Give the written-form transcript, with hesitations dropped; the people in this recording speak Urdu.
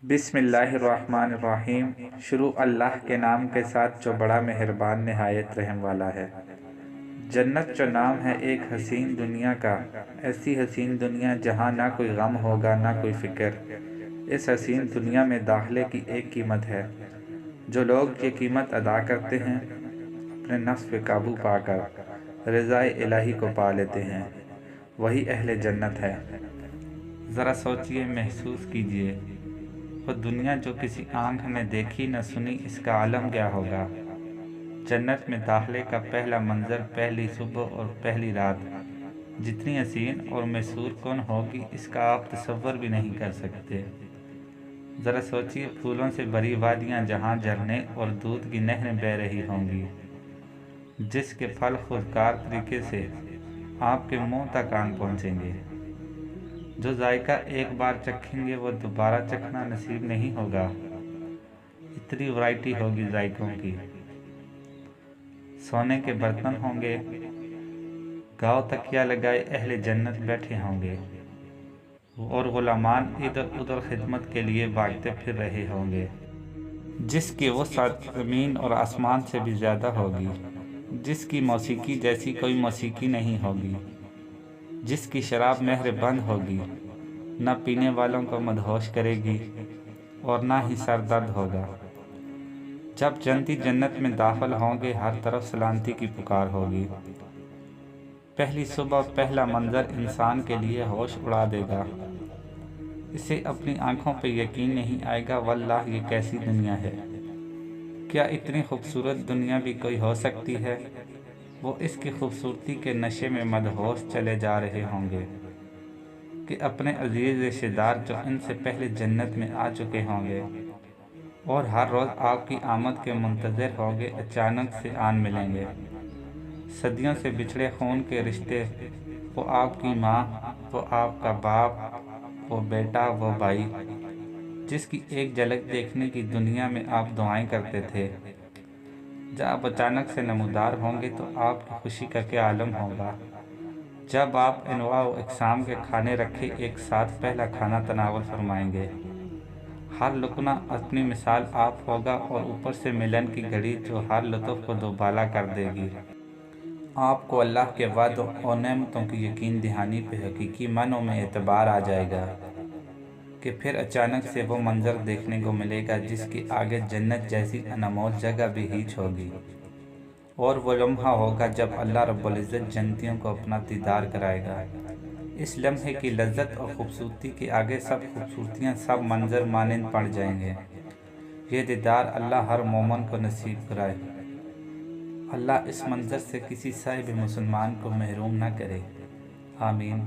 بسم اللہ الرحمن الرحیم۔ شروع اللہ کے نام کے ساتھ جو بڑا مہربان نہایت رحم والا ہے۔ جنت جو نام ہے ایک حسین دنیا کا، ایسی حسین دنیا جہاں نہ کوئی غم ہوگا نہ کوئی فکر۔ اس حسین دنیا میں داخلے کی ایک قیمت ہے۔ جو لوگ یہ قیمت ادا کرتے ہیں اپنے نفس پہ قابو پا کر رضائے الہی کو پا لیتے ہیں، وہی اہل جنت ہے۔ ذرا سوچئے، محسوس کیجئے، وہ دنیا جو کسی آنکھ نے دیکھی نہ سنی، اس کا عالم کیا ہوگا۔ جنت میں داخلے کا پہلا منظر، پہلی صبح اور پہلی رات جتنی حسین اور مسحور کن ہوگی، اس کا آپ تصور بھی نہیں کر سکتے۔ ذرا سوچئے، پھولوں سے بھری وادیاں جہاں جھرنے اور دودھ کی نہریں بہہ رہی ہوں گی، جس کے پھل خودکار طریقے سے آپ کے منہ تک آن پہنچیں گے۔ جو ذائقہ ایک بار چکھیں گے وہ دوبارہ چکھنا نصیب نہیں ہوگا، اتنی ورائٹی ہوگی ذائقوں کی۔ سونے کے برتن ہوں گے، گاؤ تکیہ لگائے اہل جنت بیٹھے ہوں گے، اور غلامان ادھر ادھر خدمت کے لیے بھاگتے پھر رہے ہوں گے، جس کی وسعت زمین اور آسمان سے بھی زیادہ ہوگی، جس کی موسیقی جیسی کوئی موسیقی نہیں ہوگی، جس کی شراب مہر بند ہوگی، نہ پینے والوں کو مدہوش کرے گی اور نہ ہی سر درد ہوگا۔ جب جنتی جنت میں داخل ہوں گے، ہر طرف سلامتی کی پکار ہوگی۔ پہلی صبح، پہلا منظر انسان کے لیے ہوش اڑا دے گا۔ اسے اپنی آنکھوں پہ یقین نہیں آئے گا، واللہ یہ کیسی دنیا ہے، کیا اتنی خوبصورت دنیا بھی کوئی ہو سکتی ہے۔ وہ اس کی خوبصورتی کے نشے میں مدہوش چلے جا رہے ہوں گے کہ اپنے عزیز رشتہ دار جو ان سے پہلے جنت میں آ چکے ہوں گے اور ہر روز آپ کی آمد کے منتظر ہوں گے، اچانک سے آن ملیں گے۔ صدیوں سے بچھڑے خون کے رشتے، وہ آپ کی ماں، وہ آپ کا باپ، وہ بیٹا، وہ بھائی، جس کی ایک جھلک دیکھنے کی دنیا میں آپ دعائیں کرتے تھے، جب اچانک سے نمودار ہوں گے تو آپ کی خوشی کا کیا عالم ہوگا۔ جب آپ انواع و اقسام کے کھانے رکھے ایک ساتھ پہلا کھانا تناول فرمائیں گے، ہر لقمہ اپنی مثال آپ ہوگا، اور اوپر سے ملن کی گھڑی جو ہر لطف کو دوبالا کر دے گی۔ آپ کو اللہ کے وعدوں اور نعمتوں کی یقین دہانی پہ حقیقی معنوں میں اعتبار آ جائے گا کہ پھر اچانک سے وہ منظر دیکھنے کو ملے گا جس کی آگے جنت جیسی انمول جگہ بھی ہیچ ہوگی، اور وہ لمحہ ہوگا جب اللہ رب العزت جنتیوں کو اپنا دیدار کرائے گا۔ اس لمحے کی لذت اور خوبصورتی کے آگے سب خوبصورتیاں، سب منظر مانند پڑ جائیں گے۔ یہ دیدار اللہ ہر مومن کو نصیب کرائے۔ اللہ اس منظر سے کسی صاحب مسلمان کو محروم نہ کرے، آمین۔